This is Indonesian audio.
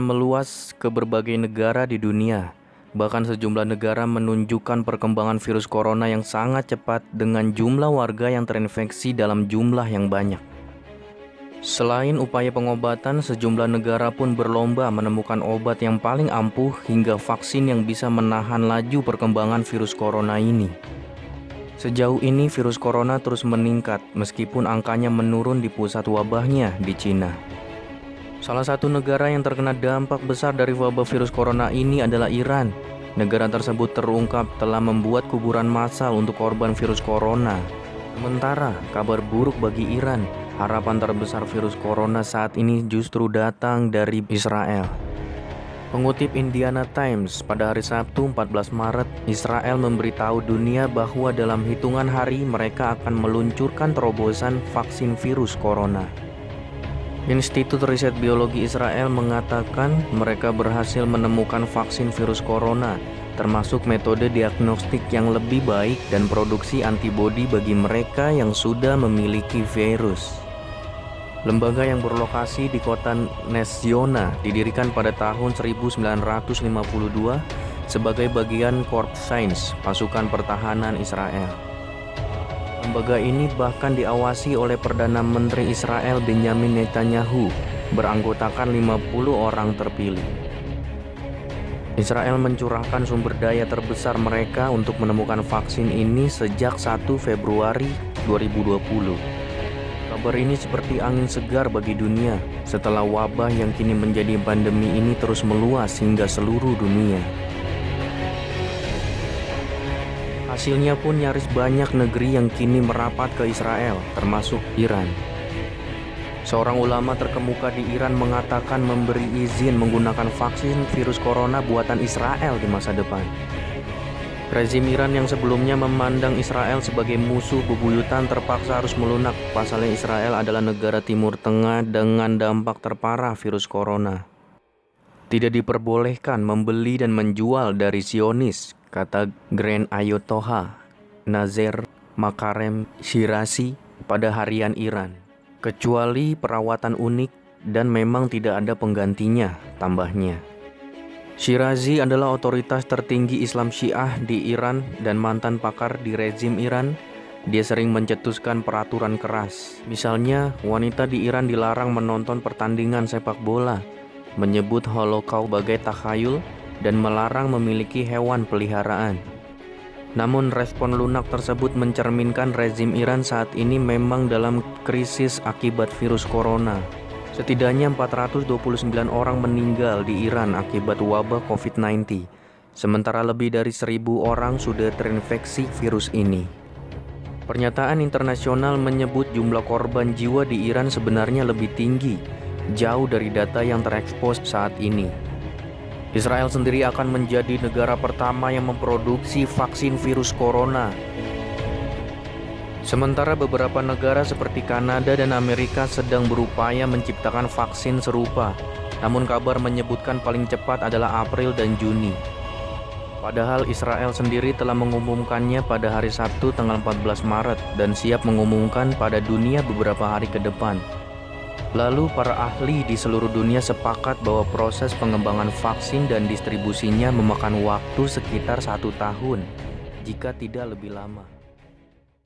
meluas ke berbagai negara di dunia. Bahkan sejumlah negara menunjukkan perkembangan virus corona yang sangat cepat dengan jumlah warga yang terinfeksi dalam jumlah yang banyak. Selain upaya pengobatan, sejumlah negara pun berlomba menemukan obat yang paling ampuh hingga vaksin yang bisa menahan laju perkembangan virus corona ini. Sejauh ini virus corona terus meningkat meskipun angkanya menurun di pusat wabahnya di Cina. Salah satu negara yang terkena dampak besar dari wabah virus corona ini adalah Iran. Negara tersebut terungkap telah membuat kuburan massal untuk korban virus corona. Sementara kabar buruk bagi Iran, harapan terbesar virus corona saat ini justru datang dari Israel. Mengutip Indiana Times, pada hari Sabtu 14 Maret, Israel memberitahu dunia bahwa dalam hitungan hari mereka akan meluncurkan terobosan vaksin virus corona. Institut Riset Biologi Israel mengatakan mereka berhasil menemukan vaksin virus corona, termasuk metode diagnostik yang lebih baik dan produksi antibodi bagi mereka yang sudah memiliki virus. Lembaga yang berlokasi di kota Ness Ziona didirikan pada tahun 1952 sebagai bagian Corps Science, pasukan pertahanan Israel. Lembaga ini bahkan diawasi oleh Perdana Menteri Israel Benjamin Netanyahu, beranggotakan 50 orang terpilih. Israel mencurahkan sumber daya terbesar mereka untuk menemukan vaksin ini sejak 1 Februari 2020. Kabar ini seperti angin segar bagi dunia setelah wabah yang kini menjadi pandemi ini terus meluas hingga seluruh dunia. Hasilnya pun nyaris banyak negeri yang kini merapat ke Israel, termasuk Iran. Seorang ulama terkemuka di Iran mengatakan memberi izin menggunakan vaksin virus corona buatan Israel di masa depan. Rezim Iran yang sebelumnya memandang Israel sebagai musuh bebuyutan terpaksa harus melunak. Pasalnya Israel adalah negara Timur Tengah dengan dampak terparah virus corona. Tidak diperbolehkan membeli dan menjual dari Zionis, kata Grand Ayatollah Nazer Makarem Shirazi pada harian Iran. Kecuali perawatan unik dan memang tidak ada penggantinya, tambahnya. Shirazi adalah otoritas tertinggi Islam Syiah di Iran dan mantan pakar di rezim Iran. Dia sering mencetuskan peraturan keras. Misalnya, wanita di Iran dilarang menonton pertandingan sepak bola, menyebut Holocaust sebagai takhayul, dan melarang memiliki hewan peliharaan. Namun respon lunak tersebut mencerminkan rezim Iran saat ini memang dalam krisis akibat virus corona. Setidaknya 429 orang meninggal di Iran akibat wabah COVID-19, sementara lebih dari 1.000 orang sudah terinfeksi virus ini. Pernyataan internasional menyebut jumlah korban jiwa di Iran sebenarnya lebih tinggi, jauh dari data yang terekspos saat ini. Israel sendiri akan menjadi negara pertama yang memproduksi vaksin virus corona. Sementara beberapa negara seperti Kanada dan Amerika sedang berupaya menciptakan vaksin serupa, namun kabar menyebutkan paling cepat adalah April dan Juni. Padahal Israel sendiri telah mengumumkannya pada hari Sabtu tanggal 14 Maret dan siap mengumumkan pada dunia beberapa hari ke depan. Lalu para ahli di seluruh dunia sepakat bahwa proses pengembangan vaksin dan distribusinya memakan waktu sekitar 1 tahun, jika tidak lebih lama.